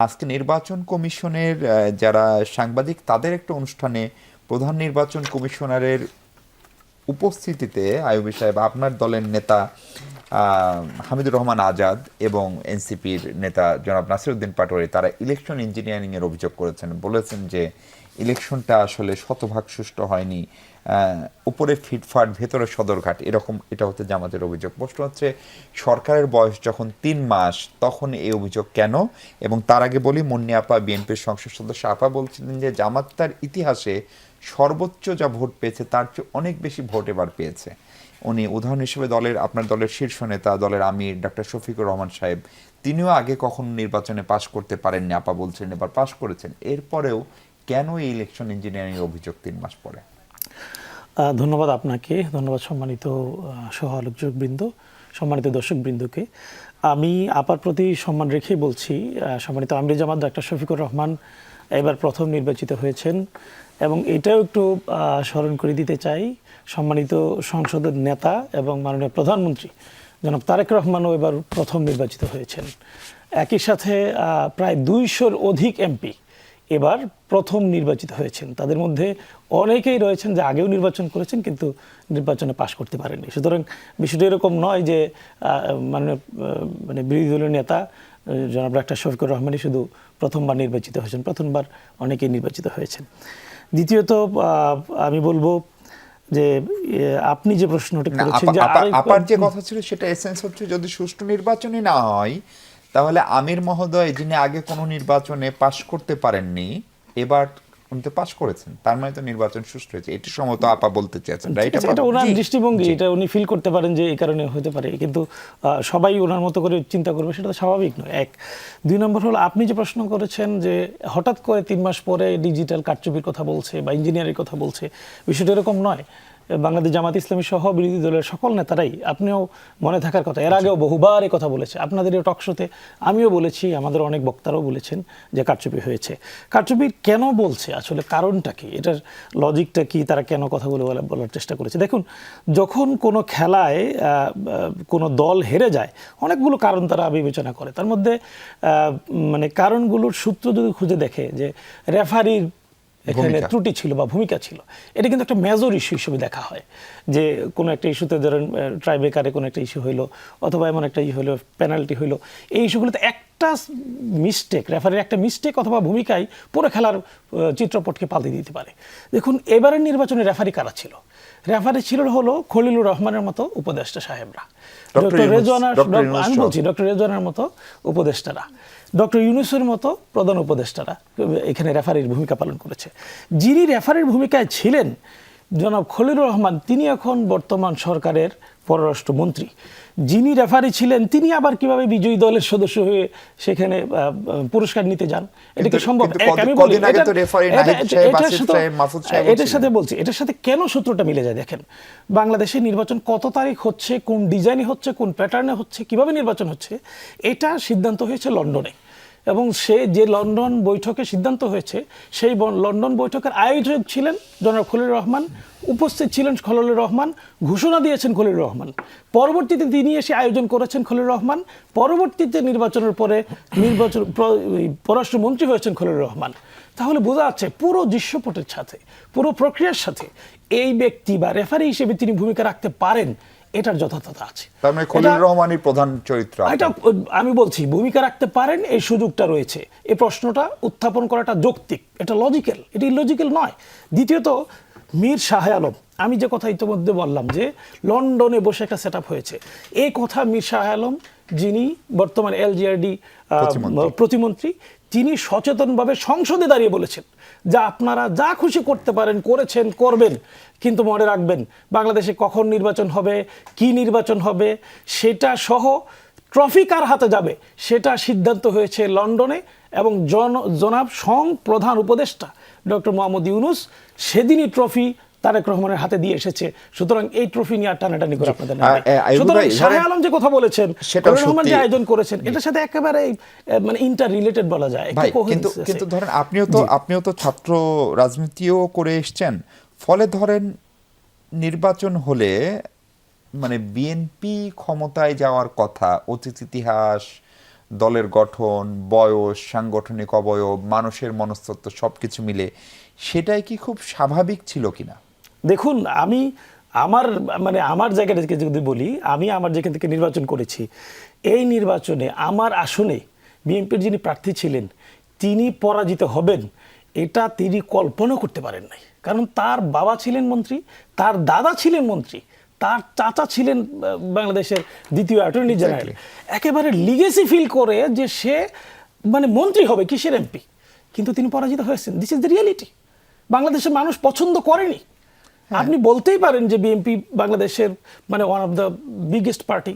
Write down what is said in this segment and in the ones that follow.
আজকে নির্বাচন কমিশনের যারা সাংবাদিক তাদের একটা অনুষ্ঠানে প্রধান নির্বাচন কমিশনারের উপস্থিতিতে আইয়ুবী সাহেব আপনার দলের নেতা হামিদুর রহমান আজাদ এবং এনসিপির নেতা জনাব নাসিরউদ্দিন পাটোয়ারি তারা ইলেকশন ইঞ্জিনিয়ারিং এর অভিযোগ করেছেন, বলেছেন যে ইলেকশনটা আসলে শতভাগ সুষ্ঠু হয়নি, উপরে ফিটফাট ভেতরে সদরঘাট, এরকম এটা হচ্ছে জামাতের অভিযোগ। প্রশ্ন হচ্ছে সরকারের বয়স যখন 3 মাস তখন এই অভিযোগ কেন? এবং তার আগে বলি, মুন্নি আপা বিএনপির সংসদ সদস্য আপা বলছিলেন যে জামাত তার ইতিহাসে সর্বোচ্চ যা ভোট পেয়েছে তার চেয়ে অনেক বেশি ভোট এবার পেয়েছে। উনি উদাহরণ হিসেবে আপনার দলের শীর্ষ নেতা, দলের আমির ডক্টর শফিকুর রহমান সাহেব, তিনিও আগে কখনো নির্বাচনে পাশ করতে পারেননি, আপা বলছেন এবার পাশ করেছেন। এরপরেও কেন এই ইলেকশন ইঞ্জিনিয়ারিং অভিযোগ 3 মাস পরে? ধন্যবাদ আপনাকে, ধন্যবাদ সম্মানিত সহ আলোচকবৃন্দ, সম্মানিত দর্শকবৃন্দকে। আমি আপার প্রতি সম্মান রেখেই বলছি, সম্মানিত আমির জামাত ডক্টর শফিকুর রহমান এবার প্রথম নির্বাচিত হয়েছেন, এবং এটাও একটু স্মরণ করে দিতে চাই, সম্মানিত সংসদের নেতা এবং মাননীয় প্রধানমন্ত্রী জনাব তারেক রহমানও এবার প্রথম নির্বাচিত হয়েছেন। একই সাথে প্রায় 200-র অধিক এমপি এবার প্রথম নির্বাচিত হয়েছেন। তাদের মধ্যে অনেকেই রয়েছেন যে আগেও নির্বাচন করেছেন কিন্তু নির্বাচনে পাশ করতে পারেননি। সুতরাং বিষয়টা এরকম নয় যে মানে বিরোধী দলীয় নেতা জনাব ডাক্তার শফিকুর রহমানই শুধু প্রথমবার নির্বাচিত হয়েছেন, প্রথমবার অনেকেই নির্বাচিত হয়েছেন। দ্বিতীয়ত আমি বলবো যে আপনি যে প্রশ্নটা করেছেন, যে আপার যে কথা ছিল সেটা এসেন্স হচ্ছে যদি সুষ্ঠু নির্বাচনই না হয় তাহলে আমির মহোদয় যিনি আগে কোনো নির্বাচনে পাশ করতে পারেননি এবার উনি তো পাশ করেছেন, তার মানে তো নির্বাচন সুষ্ঠু হয়েছে। এটি সম্ভবত আপা বলতে চেয়েছেন, রাইট? এটা ওনার দৃষ্টিভঙ্গি, এটা উনি ফিল করতে পারেন যে এই কারণে হতে পারে, কিন্তু সবাই ওনার মতো করে চিন্তা করবে সেটা তো স্বাভাবিক নয়। এক, 2 নম্বর হলো আপনি যে প্রশ্ন করেছেন যে হঠাৎ করে 3 মাস পরে ডিজিটাল কারচুপির কথা বলছে বা ইঞ্জিনিয়ারিং কথা বলছে, বিষয়টা এরকম নয়। বাংলাদেশ জামাত ইসলামী সহ বিরোধী দলের সকল নেতারাই, আপনিও মনে থাকার কথা, এর আগেও বহুবার এই কথা বলেছে, আপনাদের এই টকশোতে আমিও বলেছি, আমাদের অনেক বক্তারাও বলেছেন যে কারচুপি হয়েছে। কারচুপি কেন বলছে, আসলে কারণটা কি, এটার লজিকটা কি, তারা কেন কথাগুলো বলার চেষ্টা করেছে? দেখুন, যখন কোনো খেলায় কোনো দল হেরে যায় অনেকগুলো কারণ তারা বিবেচনা করে, তার মধ্যে মানে কারণগুলোর সূত্র যদি খুঁজে দেখে যে রেফারির এখানে ত্রুটি ছিল বা ভূমিকা ছিল, এটা কিন্তু একটা মেজর ইস্যু হিসেবে দেখা হয়। যে কোনো একটা ইস্যুতে ধরেন ট্রাইব্রেকারে কোনো একটা ইস্যু হইলো, অথবা এমন একটা ইস্যু হইলো, পেনাল্টি হইলো, এই ইস্যুগুলোতে একটা মিস্টেক, রেফারির একটা মিস্টেক অথবা ভূমিকায় পুরো খেলার চিত্রপটকে পাল্টে দিতে পারে। দেখুন, এবারের নির্বাচনে রেফারি কারা ছিল? রেফারি ছিল হলো খলিলুর রহমানের মতো উপদেষ্টা সাহেবরা, ডক্টর রেজওয়ানার, আমি বলছি ডক্টর রেজওয়ানার মতো উপদেষ্টারা, ডক্টর ইউনূসের মতো প্রধান উপদেষ্টারা এখানে রেফারির ভূমিকা পালন করেছে। যিনি রেফারির ভূমিকায় ছিলেন জনাব খলিলুর রহমান, তিনি এখন বর্তমান সরকারের পররাষ্ট্রমন্ত্রী। যিনি রেফারি ছিলেন তিনি আবার কিভাবে বিজয়ী দলের সদস্য হয়ে সেখানে পুরস্কার নিতে যান? এটা কি সম্ভব? এটার সাথে বলছি, এটার সাথে কেন সূত্রটা মিলে যায় দেখেন। বাংলাদেশের নির্বাচন কত তারিখ হচ্ছে, কোন ডিজাইনে হচ্ছে, কোন প্যাটার্নে হচ্ছে, কিভাবে নির্বাচন হচ্ছে, এটা সিদ্ধান্ত হয়েছে লন্ডনে। এবং সে যে লন্ডন বৈঠকে সিদ্ধান্ত হয়েছে, সেই লন্ডন বৈঠকের আয়োজক ছিলেন জনাব খলিলুর রহমান, উপস্থিত ছিলেন খলিলুর রহমান, ঘোষণা দিয়েছেন খলিলুর রহমান, পরবর্তীতে তিনি এসে আয়োজন করেছেন খলিলুর রহমান, পরবর্তীতে নির্বাচনের পরে পররাষ্ট্রমন্ত্রী হয়েছেন খলিলুর রহমান। তাহলে বোঝা যাচ্ছে পুরো দৃশ্যপটের সাথে, পুরো প্রক্রিয়ার সাথে এই ব্যক্তি বা রেফারি হিসেবে তিনি ভূমিকা রাখতে পারেন, এটার যথার্থতা আছে। তার মানে খলিলুর রহমানই প্রধান চরিত্র। এটা আমি বলছি ভূমিকা রাখতে পারেন, এই সুযোগটা রয়েছে। এই প্রশ্নটা উত্থাপন করাটা যৌক্তিক, এটা লজিক্যাল, এটা ইলজিক্যাল নয়। দ্বিতীয়ত, মীর শাহ আলম, আমি যে কথা ইতিমধ্যে বললাম যে লন্ডনে বসে একটা সেট হয়েছে, এই কথা মীর শাহ আলম, যিনি বর্তমান এলজিআরডি প্রতিমন্ত্রী, তিনি সচেতনভাবে সংসদে দাঁড়িয়ে বলেছেন যে আপনারা যা খুশি করতে পারেন, করেছেন, করবেন, কিন্তু মনে রাখবেন বাংলাদেশে কখন নির্বাচন হবে, কি নির্বাচন হবে, সেটা সহ ট্রফি কার হাতে যাবে সেটা সিদ্ধান্ত হয়েছে লন্ডনে। এবং জনাব প্রধান উপদেষ্টা ডক্টর মোহাম্মদ ইউনূস সেদিনই ট্রফি তারেক রহমানের হাতে দিয়ে এসেছে। সুতরাং এই ট্রফি নিয়ে টানাটানি করে আপনাদের নামে। সুতরাং শাহ আলম যে কথা বলেছেন, রহমান যে আয়োজন করেছেন, এটার সাথে একেবারে মানে ইন্টার রিলেটেড বলা যায়। কিন্তু ধরেন আপনিও তো ছাত্র রাজনীতিও করে এসছেন, ফলে ধরেন নির্বাচন হলে মানে বিএনপি ক্ষমতায় যাওয়ার কথা, অতীত ইতিহাস দলের গঠন, বয়স, সাংগঠনিক অবয়ব, মানুষের মনস্তত্ত্ব সবকিছু মিলে সেটাই কি খুব স্বাভাবিক ছিল কিনা? দেখুন, আমি আমার জায়গা থেকে যদি বলি, আমি আমার যেখান থেকে নির্বাচন করেছি, এই নির্বাচনে আমার আসনে বিএনপির যিনি প্রার্থী ছিলেন তিনি পরাজিত হবেন এটা তিনি কল্পনা করতে পারেন নাই। কারণ তার বাবা ছিলেন মন্ত্রী, তার দাদা ছিলেন মন্ত্রী, তার চাচা ছিলেন বাংলাদেশের দ্বিতীয় অ্যাটর্নি জেনারেল। একেবারে লিগেসি ফিল করে যে সে মন্ত্রী হবে, কিসের এমপি, কিন্তু তিনি পরাজিত হয়েছেন। This is the reality. বাংলাদেশের মানুষ পছন্দ করেনি। আপনি বলতেই পারেন যে বিএনপি বাংলাদেশের one of the biggest party.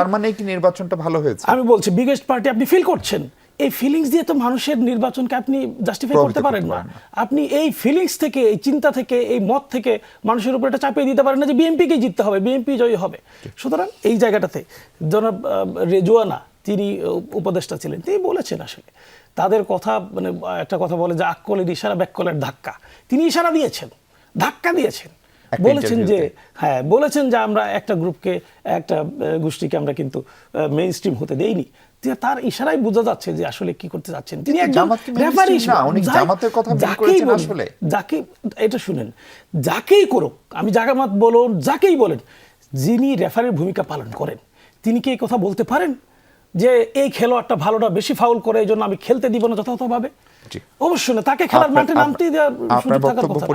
তার মানে কি নির্বাচনটা ভালো হয়েছে? আমি বলছি বিগেস্ট পার্টি, আপনি ফিল করছেন। এই ফিলিংস দিয়ে তো মানুষের নির্বাচনকে আপনি জাস্টিফাই করতে পারেন না। আপনি এই ফিলিংস থেকে, এই চিন্তা থেকে, এই মত থেকে মানুষের উপর এটা চাপিয়ে দিতে পারেন না যে বিএনপিকে জিততে হবে, বিএনপি জয়ী হবে। সুতরাং এই জায়গাটাতে জনাব রেজওয়ানা, তিনি উপদেষ্টা ছিলেন, তিনি বলেছেন আসলে তাদের কথা, একটা কথা বলে যে আক্কলের ইশারা ব্যাককলের ধাক্কা। তিনি ইশারা দিয়েছেন, ধাক্কা দিয়েছেন, বলেছেন যে আমরা একটা গ্রুপকে, একটা গোষ্ঠীকে আমরা কিন্তু মেইন স্ট্রিম হতে দেইনি। তার ইশারায় বোঝা যাচ্ছে যে আসলে কি করতে যাচ্ছেন তিনি। যাকে এটা শুনেন, যাকেই করুক, আমি জামাত বলুন, যাকেই বলেন, যিনি রেফারির ভূমিকা পালন করেন তিনি কি এই কথা বলতে পারেন যে এই খেলোয়াড়টা ভালোটা বেশি ফাউল করে এই জন্য আমি খেলতে দিব না যথাযথভাবে? অবশ্যই না, তাকে খেলার মাঠে নামতেই দেওয়ার সুযোগ থাকার কথা।